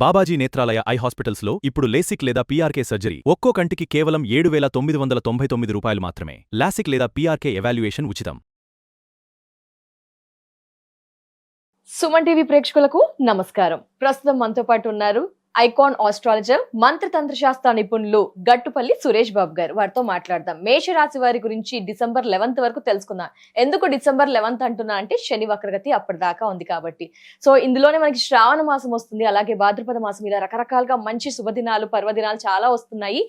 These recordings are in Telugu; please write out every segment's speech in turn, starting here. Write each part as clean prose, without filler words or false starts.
బాబాజీ నేత్రాలయ ఐ హాస్పిటల్స్లో ఇప్పుడు లేసిక్ లేదా పీఆర్కే సర్జరీ ఒక్కో కంటికి కేవలం 7,999 రూపాయలు మాత్రమే. లాసిక్ లేదా పీఆర్కే ఎవాల్యుయేషన్ ఉచితం. సుమన్ టీవీ ప్రేక్షకులకు నమస్కారం. ప్రస్తుతం మనతో పాటు ఉన్నారు ఐకాన్ ఆస్ట్రాలజర్, మంత్రతంత్ర శాస్త్ర నిపుణులు గట్టుపల్లి సురేష్ బాబు గారు. వారితో మాట్లాడదాం. మేషరాశి వారి గురించి డిసెంబర్ 11 వరకు తెలుసుకుందాం. ఎందుకు డిసెంబర్ 11 అంటున్నా అంటే శని వక్రగతి అప్పటిదాకా ఉంది కాబట్టి. సో ఇందులోనే మనకి శ్రావణ మాసం వస్తుంది, అలాగే భాద్రపద మాసం, ఇలా రకరకాలుగా మంచి శుభదినాలు, పర్వదినాలు చాలా వస్తున్నాయి.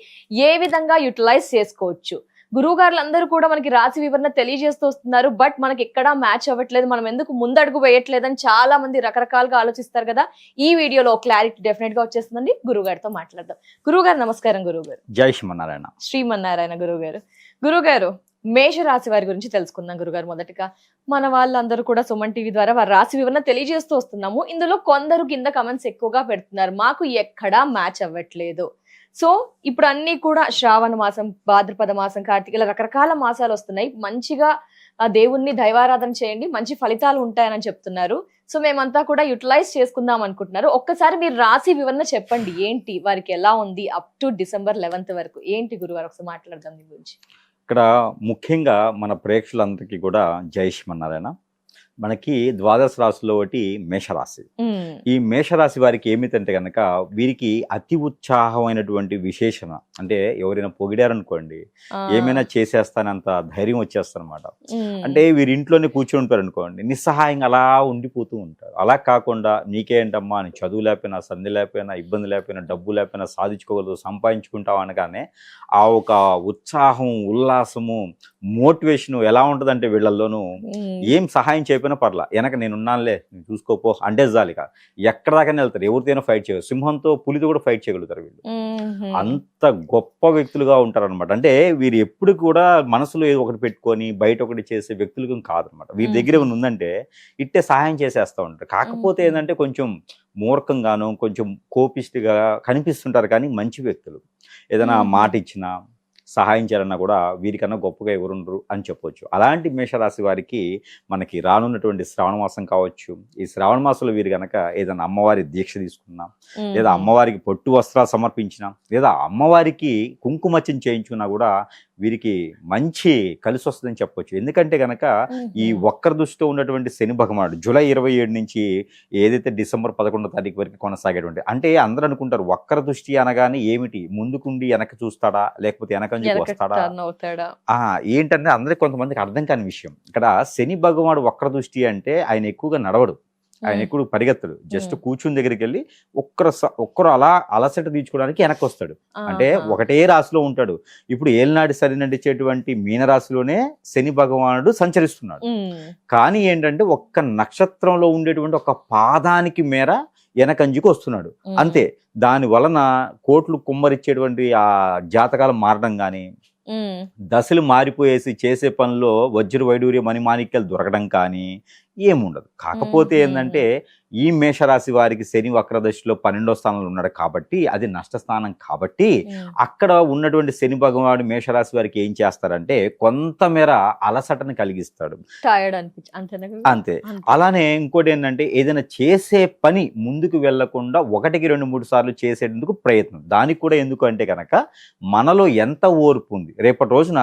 ఏ విధంగా యూటిలైజ్ చేసుకోవచ్చు? గురువు గారులందరూ కూడా మనకి రాశి వివరణ తెలియజేస్తూ వస్తున్నారు. బట్ మనకి ఎక్కడా మ్యాచ్ అవ్వట్లేదు, మనం ఎందుకు ముందడుగు వేయట్లేదని చాలా మంది రకరకాలుగా ఆలోచిస్తారు కదా. ఈ వీడియోలో క్లారిటీ డెఫినెట్ గా వచ్చేస్తుందండి. గురువు గారితో మాట్లాడదాం. గురువు గారు నమస్కారం. గురువు గారు జై శ్రీమన్నారాయణ. శ్రీమన్నారాయణ. గురువు గారు మేష రాశి వారి గురించి తెలుసుకుందాం. గురుగారు, మొదటిగా మన వాళ్ళందరూ కూడా సుమన్ టీవీ ద్వారా వారి రాశి వివరణ తెలియజేస్తూ వస్తున్నాము. ఇందులో కొందరు కింద కమెంట్స్ ఎక్కువగా పెడుతున్నారు, మాకు ఎక్కడా మ్యాచ్ అవ్వట్లేదు. సో ఇప్పుడు అన్ని కూడా శ్రావణ మాసం, భాద్రపద మాసం, కార్తీక, ఇలా రకరకాల మాసాలు వస్తున్నాయి. మంచిగా ఆ దేవుణ్ణి దైవారాధన చేయండి, మంచి ఫలితాలు ఉంటాయని చెప్తున్నారు. సో మేమంతా కూడా యూటిలైజ్ చేసుకుందాం అనుకుంటున్నారు. ఒక్కసారి మీరు రాశి వివరణ చెప్పండి, ఏంటి వారికి ఎలా ఉంది అప్ టు డిసెంబర్ 11 వరకు ఏంటి గురువారు? ఒకసారి మాట్లాడదాం దీని గురించి. ఇక్కడ ముఖ్యంగా మన ప్రేక్షకులందరికీ కూడా జై శ్రీమన్నారాయణ. మనకి ద్వాదశ రాశిలో ఒకటి మేషరాశి. ఈ మేషరాశి వారికి ఏమిటంటే కనుక వీరికి అతి ఉత్సాహమైనటువంటి విశేషణ, అంటే ఎవరైనా పొగిడారనుకోండి ఏమైనా చేసేస్తానంత ధైర్యం వచ్చేస్తారనమాట. అంటే వీరి ఇంట్లోనే కూర్చొని ఉంటారు అనుకోండి, నిస్సహాయంగా అలా ఉండిపోతూ ఉంటారు. అలా కాకుండా నీకేంటమ్మా, అని చదువు లేకపోయినా, సంధి లేకపోయినా, ఇబ్బంది లేకపోయినా, డబ్బు లేకపోయినా సాధించుకోగలదు, సంపాదించుకుంటావు అనగానే ఆ ఒక ఉత్సాహం, ఉల్లాసము, మోటివేషన్ ఎలా ఉంటుందంటే వీళ్ళల్లోనూ ఏం సహాయం చేయకపోయినా పర్లా, వెనక నేనున్నానులే, నేను చూసుకోపో అంటే జాలిక ఎక్కడ దాకానే వెళ్తారు. ఎవరితోనో ఫైట్ చేయగలరు. సింహంతో, పులితో కూడా ఫైట్ చేయగలుగుతారు వీళ్ళు. అంత గొప్ప వ్యక్తులుగా ఉంటారు అనమాట. అంటే వీరు ఎప్పుడు కూడా మనసులో ఏదో ఒకటి పెట్టుకొని బయట ఒకటి చేసే వ్యక్తులు కాదనమాట. వీరి దగ్గర ఏమైనా ఉందంటే ఇట్టే సహాయం చేసేస్తూ ఉంటారు. కాకపోతే ఏంటంటే కొంచెం మూర్ఖంగాను, కొంచెం కోపిస్ట్గా కనిపిస్తుంటారు, కానీ మంచి వ్యక్తులు. ఏదైనా మాట ఇచ్చినా, సహాయం చేయాలన్నా కూడా వీరికన్నా గొప్పగా ఎవరుండరు అని చెప్పొచ్చు. అలాంటి మేషరాశి వారికి మనకి రానున్నటువంటి శ్రావణ మాసం కావచ్చు. ఈ శ్రావణ మాసంలో వీరు కనుక ఏదైనా అమ్మవారి దీక్ష తీసుకున్నా, లేదా అమ్మవారికి పొట్టు వస్త్రాలు సమర్పించినా, లేదా అమ్మవారికి కుంకుమర్చన చేయించుకున్నా కూడా వీరికి మంచి కలిసి వస్తుందని చెప్పొచ్చు. ఎందుకంటే కనుక ఈ వక్ర దృష్టితో ఉన్నటువంటి శని భగవానుడు జూలై 27 నుంచి ఏదైతే డిసెంబర్ 11వ తారీఖు వరకు కొనసాగేటువంటి, అంటే అందరూ అనుకుంటారు వక్ర దృష్టి అనగానే ఏమిటి, ముందుకుండి వెనక చూస్తాడా లేకపోతే వెనక వస్తాడా ఏంటంటే అందరికి కొంతమందికి అర్థం కాని విషయం. ఇక్కడ శని భగవానుడు వక్ర దృష్టి అంటే ఆయన ఎక్కువగా నడవడు, ఆయన ఎక్కువ పరిగెత్తడు. జస్ట్ కూర్చుని దగ్గరికి వెళ్ళి ఒక్కరు అలా అలసట తీర్చుకోవడానికి వెనక్కి వస్తాడు. అంటే ఒకటే రాశిలో ఉంటాడు. ఇప్పుడు ఏలినాటి శని నడిచేటువంటి మీనరాశిలోనే శని భగవానుడు సంచరిస్తున్నాడు. కానీ ఏంటంటే ఒక్క నక్షత్రంలో ఉండేటువంటి ఒక పాదానికి మేర వెనకంజుకు వస్తున్నాడు అంతే. దాని వలన కోట్లు కుమ్మరిచ్చేటువంటి ఆ జాతకాలు మారడం కానీ, దశలు మారిపోయేసి చేసే పనిలో వజ్ర వైడూర్య మణిమాణిక్యాలు దొరకడం కానీ ఏముండదు. కాకపోతే ఏంటంటే ఈ మేషరాశి వారికి శని వక్రదశలో 12వ స్థానంలో ఉన్నాడు కాబట్టి అది నష్టస్థానం కాబట్టి అక్కడ ఉన్నటువంటి శని భగవానుడు మేషరాశి వారికి ఏం చేస్తారంటే కొంతమేర అలసటను కలిగిస్తాడు, అంతే. అలానే ఇంకోటి ఏంటంటే ఏదైనా చేసే పని ముందుకు వెళ్లకుండా 1కి 2-3 సార్లు చేసేందుకు ప్రయత్నం. దానికి కూడా ఎందుకు అంటే కనుక మనలో ఎంత ఓర్పు ఉంది. రేపటి రోజున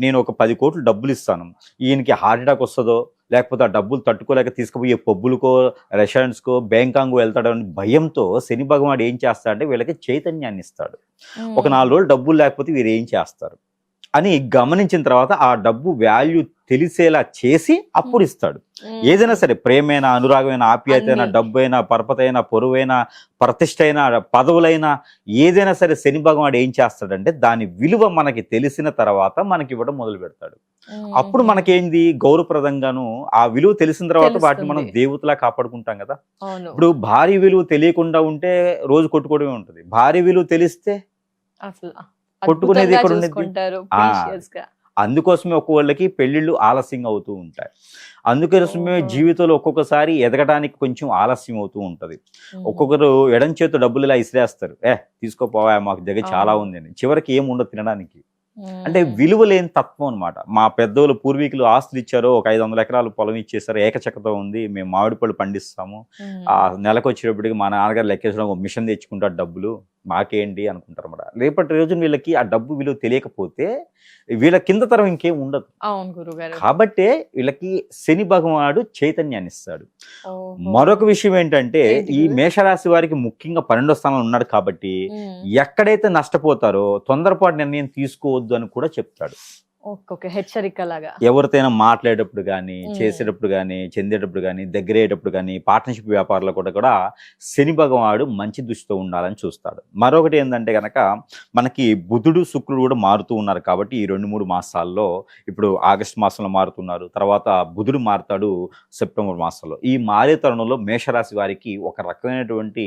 నేను ఒక 10 కోట్లు డబ్బులు ఇస్తాను, ఈయనకి హార్ట్ అటాక్ వస్తుందో, లేకపోతే ఆ డబ్బులు తట్టుకోలేక తీసుకుపోయే పబ్బులకో, రెస్టారెంట్స్కో, బ్యాంకాంగ్ వెళ్తాడని భయంతో శని భగవానుడు ఏం చేస్తాడంటే వీళ్ళకి చైతన్యాన్ని ఇస్తాడు. ఒక 4 రోజులు డబ్బులు లేకపోతే వీరు ఏం చేస్తారు అని గమనించిన తర్వాత ఆ డబ్బు వాల్యూ తెలిసేలా చేసి అప్పుడు ఇస్తాడు. ఏదైనా సరే, ప్రేమైనా, అనురాగమైనా, ఆప్యాయతైనా, డబ్బు అయినా, పరపతైనా, పొరువైనా, ప్రతిష్ట అయినా, పదవులైనా, ఏదైనా సరే శని భగవానుడు ఏం చేస్తాడంటే దాని విలువ మనకి తెలిసిన తర్వాత మనకి ఇవ్వడం మొదలు పెడతాడు. అప్పుడు మనకేంది, గౌరవప్రదంగాను ఆ విలువ తెలిసిన తర్వాత వాటిని మనం దేవతలా కాపాడుకుంటాం కదా. ఇప్పుడు భారీ విలువ తెలియకుండా ఉంటే రోజు కొట్టుకోవడమే ఉంటుంది. భారీ విలువ తెలిస్తే కొట్టుకునేది ఎక్కడ ఉండేది. అందుకోసమే ఒక్కొక్కళ్ళకి పెళ్లిళ్ళు ఆలస్యంగా అవుతూ ఉంటాయి. అందుకోసమే జీవితంలో ఒక్కొక్కసారి ఎదగడానికి కొంచెం ఆలస్యం అవుతూ ఉంటది. ఒక్కొక్కరు ఎడం చేతి డబ్బులు ఇలా ఇసిరేస్తారు, తీసుకోపోవా మాకు దగ్గర చాలా ఉంది అని. చివరికి ఏముండదు తినడానికి. అంటే విలువ లేని తత్వం అనమాట. మా పెద్దోళ్ళు పూర్వీకులు ఆస్తులు ఇచ్చారు, ఒక 500 ఎకరాలు పొలం ఇచ్చేసారు, ఏకచక్కతో ఉంది, మేము మామిడి పళ్ళు పండిస్తాము, ఆ నెలకు వచ్చేటప్పటికి మా నాన్నగారు లెక్కేసడం ఒక మిషన్ తెచ్చుకుంటారు, డబ్బులు మాకేంటి అనుకుంటారు అన్నమాట. రేపటి రోజున వీళ్ళకి ఆ డబ్బు విలువ తెలియకపోతే వీళ్ళ కింద తరం ఇంకేం ఉండదు. అవును గురుగారు. కాబట్టే వీళ్ళకి శని భగవానుడు చైతన్యాన్ని ఇస్తాడు. ఓహో. మరొక విషయం ఏంటంటే ఏంటి ఈ గురు? మేషరాశి వారికి ముఖ్యంగా 12వ స్థానంలో ఉన్నాడు కాబట్టి ఎక్కడైతే నష్టపోతారో తొందరపాటు నిర్ణయం తీసుకోవద్దు అని కూడా చెప్తాడు. ఓకే, హెచ్చరిక లాగా. ఎవరితోనైనా మాట్లాడేటప్పుడు కానీ, మ్మ్. చేసేటప్పుడు కానీ, చెందేటప్పుడు కానీ, దగ్గరయ్యేటప్పుడు కానీ, పార్ట్నర్షిప్ వ్యాపారాల్లో కూడా శని భగవానుడు మంచి దృష్టితో ఉండాలని చూస్తాడు. మరొకటి ఏంటంటే కనుక మనకి బుధుడు శుక్రుడు కూడా మారుతూ ఉన్నారు కాబట్టి ఈ 2-3 మాసాల్లో, ఇప్పుడు ఆగస్టు మాసంలో మారుతున్నారు, తర్వాత బుధుడు మారుతాడు సెప్టెంబర్ మాసంలో. ఈ మారే తరుణంలో మేషరాశి వారికి ఒక రకమైనటువంటి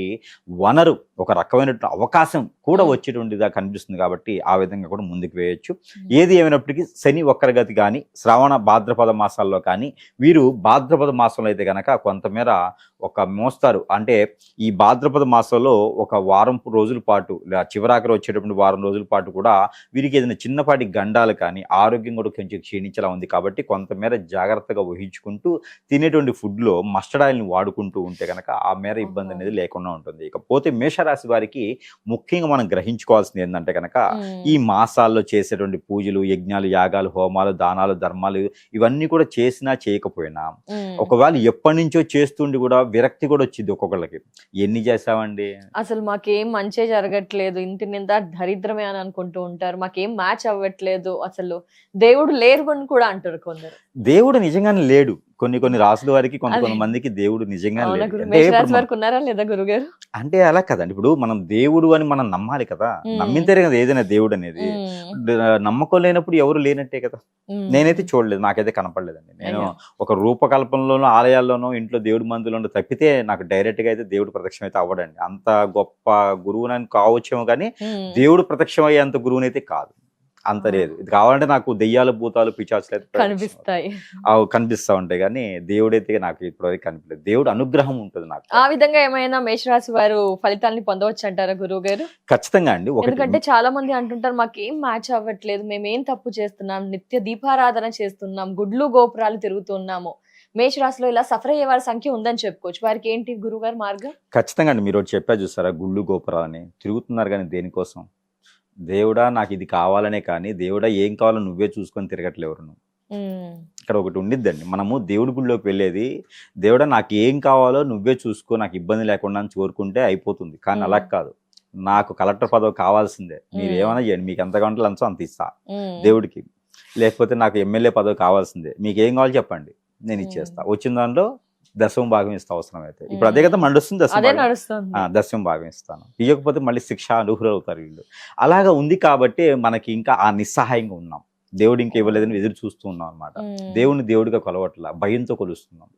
వనరు, ఒక రకమైనటువంటి అవకాశం కూడా వచ్చేటువంటిదిగా కనిపిస్తుంది కాబట్టి ఆ విధంగా కూడా ముందుకు వేయొచ్చు. ఏది ఏమైనప్పటికీ శని వక్రగతి కానీ, శ్రావణ భాద్రపద మాసాల్లో కానీ, వీరు భాద్రపద మాసంలో అయితే కనుక కొంతమేర ఒక మోస్తారు. అంటే ఈ భాద్రపద మాసంలో ఒక వారం రోజుల పాటు, చివరాఖరి వచ్చేటప్పుడు వారం రోజుల పాటు కూడా వీరికి ఏదైనా చిన్నపాటి గండాలు కానీ, ఆరోగ్యం కూడా కొంచెం క్షీణించేలా ఉంది కాబట్టి కొంతమేర జాగ్రత్తగా వహించుకుంటూ తినేటువంటి ఫుడ్లో మస్టర్డ్ ఆయిల్ని వాడుకుంటూ ఉంటే కనుక ఆ మేర ఇబ్బంది అనేది లేకుండా ఉంటుంది. ఇకపోతే మేషరాశి వారికి ముఖ్యంగా మనం గ్రహించుకోవాల్సింది ఏంటంటే కనుక ఈ మాసాల్లో చేసేటువంటి పూజలు, యజ్ఞాలు, యాగాలు, హోమాలు, దానాలు, ధర్మాలు ఇవన్నీ కూడా చేసినా చేయకపోయినా ఒకవేళ ఎప్పటి నుంచో చేస్తుండి కూడా విరక్తి కూడా వచ్చింది ఒక్కొక్కళ్ళకి. ఎన్ని చేసామండి, అసలు మాకేం మంచి జరగట్లేదు, ఇంటి నిందా దరిద్రమే అని అనుకుంటూ ఉంటారు, మాకేం మ్యాచ్ అవ్వట్లేదు, అసలు దేవుడు లేరు అని కూడా అంటారు కొందరు. దేవుడు నిజంగానే లేడు. కొన్ని రాసుల వారికి అదే. కొంతమందికి దేవుడు నిజంగా అవునా లేడు. గురు? అంటే ఇప్పుడు మేషరాశి మనం- వరకు ఉన్నారా లేదా గురుగారు? అంటే అలా కదండి, ఇప్పుడు మనం దేవుడు అని మనం నమ్మాలి కదా, నమ్మితేనే కదా ఏదైనా దేవుడు అనేది. నమ్మకం లేనప్పుడు ఎవరు లేనట్టే కదా. నేనైతే చూడలేదు, నాకైతే కనపడలేదండి. నేను ఒక రూపకల్పనలోనో, ఆలయాల్లోనో, ఇంట్లో దేవుడి మందులోనో తప్పితే నాకు డైరెక్ట్ గా అయితే దేవుడు ప్రత్యక్షం అయితే అవ్వడండి. అంత గొప్ప గురువునని కావచ్చేమో కానీ దేవుడు ప్రత్యక్షం అయ్యేంత గురువునైతే కాదు, అంత లేదు. ఇది కావాలంటే నాకు దెయ్యాలు, భూతాలు, పిచాచులు అయితే కనిపిస్తాయి. కనిపిస్తా ఉంటాయి కానీ దేవుడైతే నాకు ఇప్పటివరకు కనిపించలేదు. దేవుడు అనుగ్రహం ఉంటుంది నాకు. ఆ విధంగా ఏమైనా మేషరాశి వారు ఫలితాలని పొందవచ్చు అంటారా గురువు గారు? ఖచ్చితంగా అండి. ఎందుకంటే చాలా మంది అంటుంటారు మాకేం మ్యాచ్ అవ్వట్లేదు, మేమేం తప్పు చేస్తున్నాం, నిత్య దీపారాధన చేస్తున్నాం, గుడ్లు గోపురాలు తిరుగుతున్నాము, మేషరాశిలో ఇలా సఫర్ అయ్యే వారి సంఖ్య ఉందని చెప్పుకోవచ్చు. వారికి ఏంటి గురుగారు మార్గం? ఖచ్చితంగా అండి. మీరు ఒకటి చెప్పా చూసారా, గుళ్ళు గోపురాలని తిరుగుతున్నారు కానీ దేనికోసం? దేవుడా నాకు ఇది కావాలనే కానీ, దేవుడా ఏం కావాలో నువ్వే చూసుకొని తిరగట్లే ఎవరు. ఇక్కడ ఒకటి ఉండిద్దండి, మనము దేవుడి గుడిలోకి వెళ్ళేది దేవుడా నాకు ఏం కావాలో నువ్వే చూసుకో, నాకు ఇబ్బంది లేకుండా అని కోరుకుంటే అయిపోతుంది. కానీ అలా కాదు, నాకు కలెక్టర్ పదవి కావాల్సిందే, మీరు ఏమైనా చేయండి, మీకు ఎంత కావాలంటే లంచం అంత ఇస్తా దేవుడికి. లేకపోతే నాకు ఎమ్మెల్యే పదవి కావాల్సిందే, మీకు ఏం కావాలో చెప్పండి నేను ఇచ్చేస్తా, వచ్చిన దాంట్లో దశమ భాగం ఇస్తా అవసరం అయితే. ఇప్పుడు అదే కదా మండుస్తుంది, దశమ భాగం ఇస్తాను. ఇవ్వకపోతే మళ్ళీ శిక్ష అర్హులు అవుతారు వీళ్ళు. అలాగా ఉంది కాబట్టి మనకి ఇంకా ఆ నిస్సహాయంగా ఉన్నాం. దేవుడు ఇంకా ఇవ్వలేదని ఎదురు చూస్తూ ఉన్నాం అనమాట. దేవుడిని దేవుడిగా కొలవట్ల, భయంతో కొలుస్తున్నాం,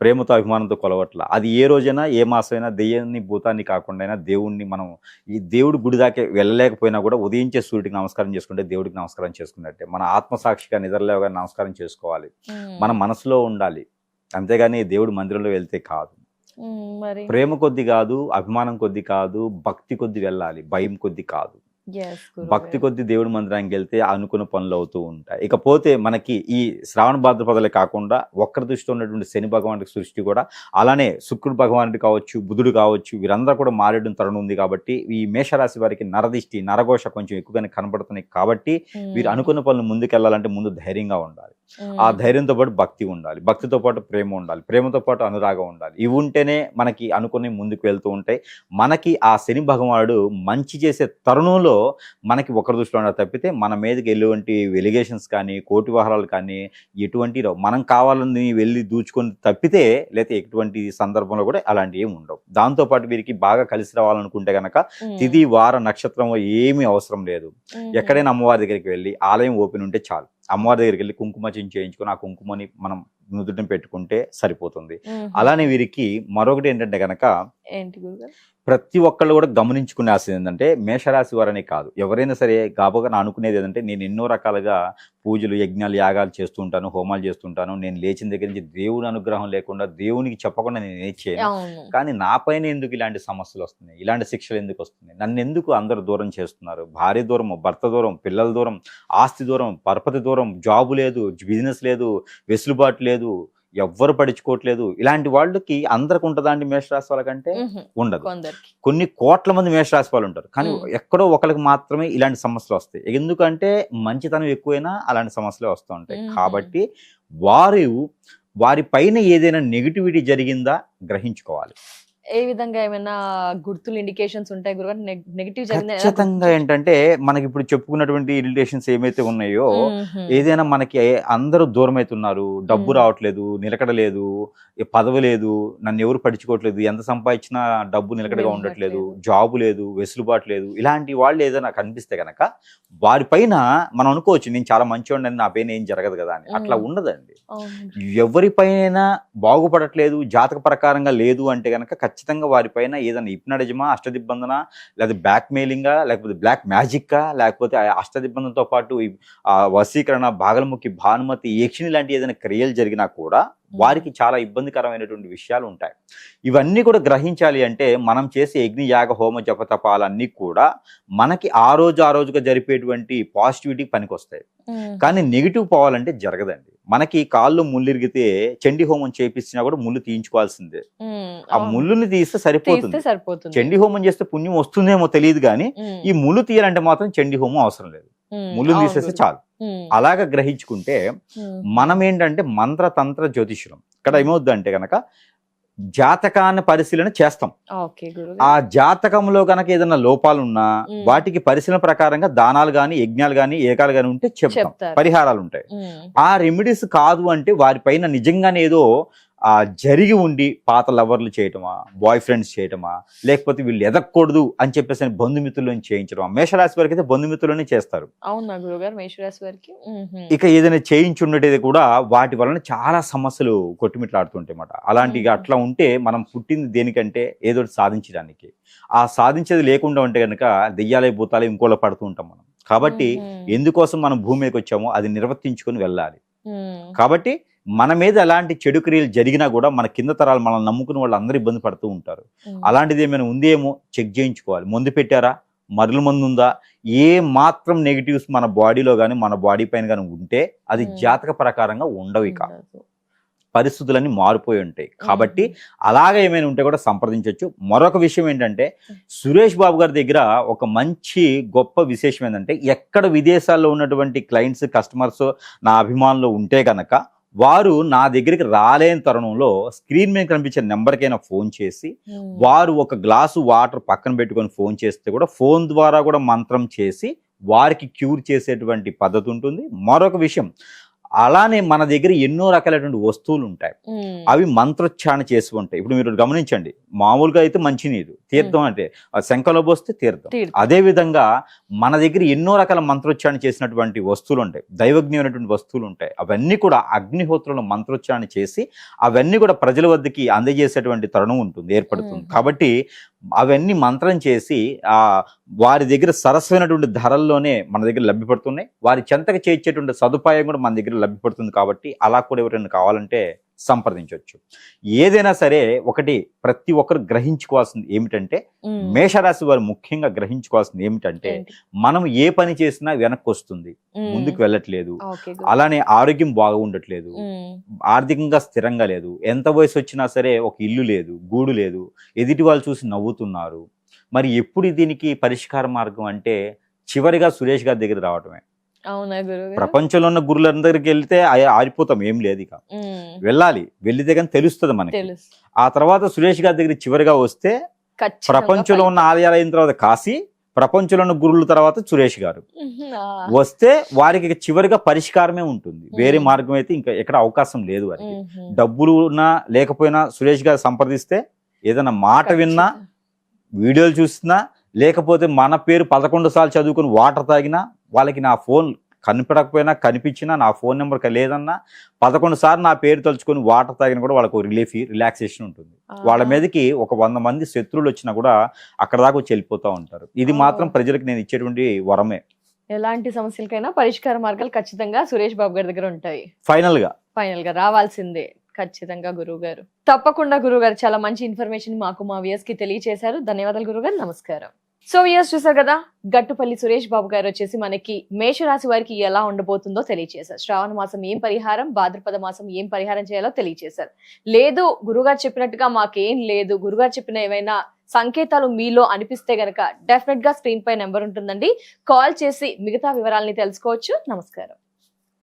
ప్రేమతో అభిమానంతో కొలవట్ల. అది ఏ రోజైనా, ఏ మాసమైనా, దెయ్యాన్ని భూతాన్ని కాకుండా అయినా దేవుడిని మనం ఈ దేవుడి గుడి దాకా వెళ్ళలేకపోయినా కూడా ఉదయించే సూర్యుడికి నమస్కారం చేసుకుంటే దేవుడికి నమస్కారం చేసుకున్నట్టే. మన ఆత్మసాక్షిగా నిద్రలేవగా నమస్కారం చేసుకోవాలి, మన మనసులో ఉండాలి, అంతేగాని దేవుడి మందిరంలో వెళ్తే కాదు. ప్రేమ కొద్ది కాదు, అభిమానం కొద్ది కాదు, భక్తి కొద్ది వెళ్ళాలి, భయం కొద్ది కాదు. భక్తి కొద్ది దేవుడి మందిరానికి వెళ్తే అనుకున్న పనులు అవుతూ ఉంటాయి. ఇకపోతే మనకి ఈ శ్రావణ భాద్రపదాలే కాకుండా వక్ర దృష్టితో ఉన్నటువంటి శని భగవానుడి సృష్టి కూడా, అలానే శుక్రుడు భగవానుడు కావచ్చు, బుధుడు కావచ్చు, వీరందరూ కూడా మారేయడం తరుణం ఉంది కాబట్టి ఈ మేషరాశి వారికి నరదిష్టి, నరఘోష కొంచెం ఎక్కువగానే కనబడుతున్నాయి కాబట్టి వీరు అనుకున్న పనులు ముందుకెళ్లాలంటే ముందు ధైర్యంగా ఉండాలి. ఆ ధైర్యంతో పాటు భక్తి ఉండాలి, భక్తితో పాటు ప్రేమ ఉండాలి, ప్రేమతో పాటు అనురాగం ఉండాలి. ఇవి ఉంటేనే మనకి అనుకుని ముందుకు వెళ్తూ ఉంటాయి. మనకి ఆ శని భగవానుడు మంచి చేసే తరుణంలో మనకి ఒకరి దృష్టిలో ఉండాలి తప్పితే మన మీదకి ఎటువంటి వెలిగేషన్స్ కానీ, కోటి వాహనాలు కానీ ఎటువంటి మనం కావాలని వెళ్ళి దూచుకొని తప్పితే, లేకపోతే ఎటువంటి సందర్భంలో కూడా అలాంటివి ఏమి ఉండవు. దాంతోపాటు వీరికి బాగా కలిసి రావాలనుకుంటే కనుక తిథి, వార, నక్షత్రం ఏమీ అవసరం లేదు. ఎక్కడైనా అమ్మవారి దగ్గరికి వెళ్ళి ఆలయం ఓపెన్ ఉంటే చాలు, అమ్మవారి దగ్గరికి వెళ్ళి కుంకుమ చేయించుకొని ఆ కుంకుమని మనం నుదుటిని పెట్టుకుంటే సరిపోతుంది. అలానే వీరికి మరొకటి ఏంటంటే కనుక ప్రతి ఒక్కళ్ళు కూడా గమనించుకునేది ఏంటంటే మేషరాశి వారనే కాదు, ఎవరైనా సరే గాబగా అనుకునేది ఏంటంటే నేను ఎన్నో రకాలుగా పూజలు యజ్ఞాలు యాగాలు చేస్తూ ఉంటాను, హోమాలు చేస్తుంటాను, నేను లేచిన దగ్గర నుంచి దేవుని అనుగ్రహం లేకుండా దేవునికి చెప్పకుండా నేను ఏం చేయను, అవును. కానీ నా పైన ఎందుకు ఇలాంటి సమస్యలు వస్తున్నాయి, ఇలాంటి శిక్షలు ఎందుకు వస్తున్నాయి, నన్ను ఎందుకు అందరూ దూరం చేస్తున్నారు, భార్య దూరం, భర్త దూరం, పిల్లల దూరం, ఆస్తి దూరం, పరపతి దూరం, జాబు లేదు, బిజినెస్ లేదు, వెసులుబాటు లేదు, ఎవ్వరు పడుచుకోవట్లేదు, ఇలాంటి వాళ్ళకి అందరికి ఉంటుందా అండి మేషరాశి వాళ్ళకంటే? ఉండదు. కొందరికి కొన్ని కోట్ల మంది మేషరాశి వాళ్ళు ఉంటారు, కానీ ఎక్కడో ఒకరికి మాత్రమే ఇలాంటి సమస్యలు వస్తాయి. ఎందుకంటే మంచితనం ఎక్కువైనా అలాంటి సమస్యలు వస్తూ ఉంటాయి. కాబట్టి వారి పైన ఏదైనా నెగిటివిటీ జరిగిందా గ్రహించుకోవాలి. ఏ విధంగా ఏమైనా గుర్తులు ఇండికేషన్స్ ఉంటాయి గురుగారు? నెగిటివ్ ఖచ్చితంగా ఏంటంటే మనకి ఇప్పుడు చెప్పుకున్నటువంటి ఇరిటేషన్స్ ఏమైతే ఉన్నాయో, ఏదైనా మనకి అందరూ దూరం అవుతున్నారు, డబ్బు రావట్లేదు, నిలకడ లేదు, పదవి లేదు, నన్ను ఎవరు పట్టించుకోవట్లేదు, ఎంత సంపాదించినా డబ్బు నిలకడగా ఉండట్లేదు, జాబు లేదు, వెసులుబాటు లేదు, ఇలాంటి వాళ్ళు ఏదైనా కనిపిస్తే కనుక వారిపైన మనం అనుకోవచ్చు నేను చాలా మంచివాడిని, నా పైన ఏం జరగదు కదా అని. అట్లా ఉండదండి. ఎవరిపైన బాగుపడట్లేదు, జాతక ప్రకారంగా లేదు అంటే కనుక ఖచ్చితంగా వారిపైన ఏదైనా హిప్నటిజమా, అష్టదిబ్బందన, లేదా బ్లాక్ మెయిలింగా, లేకపోతే బ్లాక్ మ్యాజిక్కా, లేకపోతే అష్టదిబ్బందంతో పాటు వశీకరణ, భాగలముఖి, భానుమతి, యక్షిణి లాంటి ఏదైనా క్రియలు జరిగినా కూడా వారికి చాలా ఇబ్బందికరమైనటువంటి విషయాలు ఉంటాయి. ఇవన్నీ కూడా గ్రహించాలి అంటే మనం చేసే యజ్ఞ యాగ హోమ జపతపాలన్నీ కూడా మనకి ఆ రోజుగా జరిపేటువంటి పాజిటివిటీ పనికొస్తాయి. కానీ నెగిటివ్ పోవాలంటే జరగదండి. మనకి కాళ్ళు ముళ్ళిరిగితే చండీ హోమం చేపించినా కూడా ముళ్ళు తీయించుకోవాల్సిందే. ఆ ముళ్ళుని తీస్తే సరిపోతుంది. చండీ హోమం చేస్తే పుణ్యం వస్తుందేమో తెలియదు, కానీ ఈ ముళ్ళు తీయాలంటే మాత్రం చండీ హోమం అవసరం లేదు, ముళ్ళు తీసేస్తే చాలు. అలాగా గ్రహించుకుంటే మనం ఏంటంటే మంత్రతంత్ర జ్యోతిష్యం ఇక్కడ ఏమవుద్ది అంటే గనక జాతకాన్ని పరిశీలన చేస్తాం. ఆ జాతకంలో గనక ఏదైనా లోపాలున్నా వాటికి పరిశీలన ప్రకారంగా దానాలు గాని, యజ్ఞాలు గాని, ఏకాలు గాని ఉంటే చెప్తాం, పరిహారాలు ఉంటాయి. ఆ రెమెడీస్ కాదు అంటే వారిపైన నిజంగానే ఏదో జరిగి ఉండి పాత లవర్లు చేయటమా, బాయ్ ఫ్రెండ్స్ చేయటమా, లేకపోతే వీళ్ళు ఎదగకూడదు అని చెప్పేసి బంధుమిత్రులను చేయించడమా. మేషరాశి వారికి అయితే బంధుమిత్రులని చేస్తారు. అవునా గురుగారు? మేషరాశి వారికి ఇక ఏదైనా చేయించుండేది కూడా వాటి వలన చాలా సమస్యలు కొట్టుమిట్లాడుతుంటాయి అన్నమాట. అలాంటివి అట్లా ఉంటే మనం పుట్టింది దేనికంటే ఏదో సాధించడానికి, ఆ సాధించేది లేకుండా ఉంటే కనుక దెయ్యాలే భూతాలే ఇంకోలా పడుతూ ఉంటాం మనం. కాబట్టి ఎందుకోసం మనం భూమి మీదకి వచ్చామో అది నిర్వర్తించుకొని వెళ్ళాలి. కాబట్టి మన మీద ఎలాంటి చెడు క్రియలు జరిగినా కూడా మన కింద తరాలు మనల్ని నమ్ముకుని వాళ్ళు అందరూ ఇబ్బంది పడుతూ ఉంటారు. అలాంటిది ఏమైనా ఉందేమో చెక్ చేయించుకోవాలి. మందు పెట్టారా, మరుల మందు ఉందా, ఏ మాత్రం నెగిటివ్స్ మన బాడీలో కానీ మన బాడీ పైన కానీ ఉంటే అది జాతక ప్రకారంగా ఉండవు. ఇక పరిస్థితులన్నీ మారిపోయి ఉంటాయి. కాబట్టి అలాగే ఏమైనా ఉంటే కూడా సంప్రదించవచ్చు. మరొక విషయం ఏంటంటే సురేష్ బాబు గారి దగ్గర ఒక మంచి గొప్ప విశేషం ఏంటంటే ఎక్కడ విదేశాల్లో ఉన్నటువంటి క్లయింట్స్, కస్టమర్స్, నా అభిమానులు ఉంటే కనుక వారు నా దగ్గరికి రాలేని తరుణంలో స్క్రీన్ మీద కనిపించే నెంబర్కైనా ఫోన్ చేసి వారు ఒక గ్లాసు వాటర్ పక్కన పెట్టుకొని ఫోన్ చేస్తే కూడా ఫోన్ ద్వారా కూడా మంత్రం చేసి వారికి క్యూర్ చేసేటువంటి పద్ధతి ఉంటుంది. మరొక విషయం, అలానే మన దగ్గర ఎన్నో రకాలైనటువంటి వస్తువులు ఉంటాయి, అవి మంత్రోచ్చారణ చేసి ఉంటాయి. ఇప్పుడు మీరు గమనించండి, మామూలుగా అయితే మంచినీరు, తీర్థం అంటే శంఖలో పోస్తే తీర్థం. అదే విధంగా మన దగ్గర ఎన్నో రకాల మంత్రోచ్చారణ చేసినటువంటి వస్తువులు ఉంటాయి, దైవజ్ఞమైనటువంటి వస్తువులు ఉంటాయి. అవన్నీ కూడా అగ్నిహోత్రంలో మంత్రోచ్చారణ చేసి అవన్నీ కూడా ప్రజల వద్దకి అందజేసేటువంటి తరుణం ఉంటుంది, ఏర్పడుతుంది. కాబట్టి అవన్నీ మంత్రం చేసి వారి దగ్గర సరస్వైనటువంటి ధరల్లోనే మన దగ్గర లభ్యపడుతున్నాయి. వారి చెంతకు చేర్చేటువంటి సదుపాయం కూడా మన దగ్గర లభ్యపడుతుంది. కాబట్టి అలా కూడా ఎవరైనా కావాలంటే సంప్రదించవచ్చు. ఏదైనా సరే ఒకటి ప్రతి ఒక్కరు గ్రహించుకోవాల్సింది ఏమిటంటే, మేషరాశి వారు ముఖ్యంగా గ్రహించుకోవాల్సింది ఏమిటంటే, మనం ఏ పని చేసినా వెనక్కి వస్తుంది, ముందుకు వెళ్ళట్లేదు, అలానే ఆరోగ్యం బాగా ఉండట్లేదు, ఆర్థికంగా స్థిరంగా లేదు, ఎంత వయసు వచ్చినా సరే ఒక ఇల్లు లేదు, గూడు లేదు, ఎదుటి వాళ్ళు చూసి నవ్వుతున్నారు. మరి ఎప్పుడు దీనికి పరిష్కార మార్గం అంటే చివరిగా సురేష్ గారి దగ్గర రావటమే. ప్రపంచంలో ఉన్న గురులందరికి వెళ్తే ఆరిపోతాం, ఏం లేదు, ఇక వెళ్ళాలి, వెళ్తే కానీ తెలుస్తుంది మనకి. ఆ తర్వాత సురేష్ గారి దగ్గర చివరిగా వస్తే ప్రపంచంలో ఉన్న ఆలయాలు అయిన తర్వాత కాశీ, ప్రపంచంలో ఉన్న గురువుల తర్వాత సురేష్ గారు వస్తే వారికి చివరిగా పరిష్కారమే ఉంటుంది. వేరే మార్గం అయితే ఇంకా ఎక్కడ అవకాశం లేదు. వారికి డబ్బులు ఉన్నా లేకపోయినా సురేష్ గారు సంప్రదిస్తే ఏదైనా మాట విన్నా, వీడియోలు చూసినా, లేకపోతే మన పేరు 11 సార్లు చదువుకుని వాటర్ తాగినా వాళ్ళకి నా ఫోన్ కనిపించకపోయినా కనిపించినా నా ఫోన్ నెంబర్ లేదన్నా 11 సార్లు నా పేరు తలుచుకొని వాటర్ తాగిన కూడా వాళ్ళకు రిలాక్సేషన్ ఉంటుంది. వాళ్ళ మీదకి ఒక 100 మంది శత్రువులు వచ్చినా కూడా అక్కడ దాకా వచ్చి వెళ్ళిపోతూ ఉంటారు. ఇది మాత్రం ప్రజలకు నేను ఇచ్చేటువంటి వరమే. ఎలాంటి సమస్యలకైనా పరిష్కార మార్గాలు ఖచ్చితంగా సురేష్ బాబు గారి దగ్గర ఉంటాయి. ఫైనల్ గా రావాల్సిందే ఖచ్చితంగా గురువు గారు. తప్పకుండా గురువు గారు చాలా మంచి ఇన్ఫర్మేషన్ మాకు మా వ్యూయర్స్ కి తెలియజేశారు. ధన్యవాదాలు గురువు గారు. నమస్కారం. సో వ్యూయర్స్ చూసారు కదా, గట్టుపల్లి సురేష్ బాబు గారు వచ్చేసి మనకి మేషరాశి వారికి ఎలా ఉండబోతుందో తెలియజేశారు. శ్రావణ మాసం ఏం పరిహారం, భాద్రపద మాసం ఏం పరిహారం చేయాలో తెలియజేశారు. లేదు గురుగారు చెప్పినట్టుగా మాకేం లేదు, గురుగారు చెప్పిన ఏమైనా సంకేతాలు మీలో అనిపిస్తే గనక డెఫినెట్ గా స్క్రీన్ పై నెంబర్ ఉంటుందండి, కాల్ చేసి మిగతా వివరాలని తెలుసుకోవచ్చు. నమస్కారం.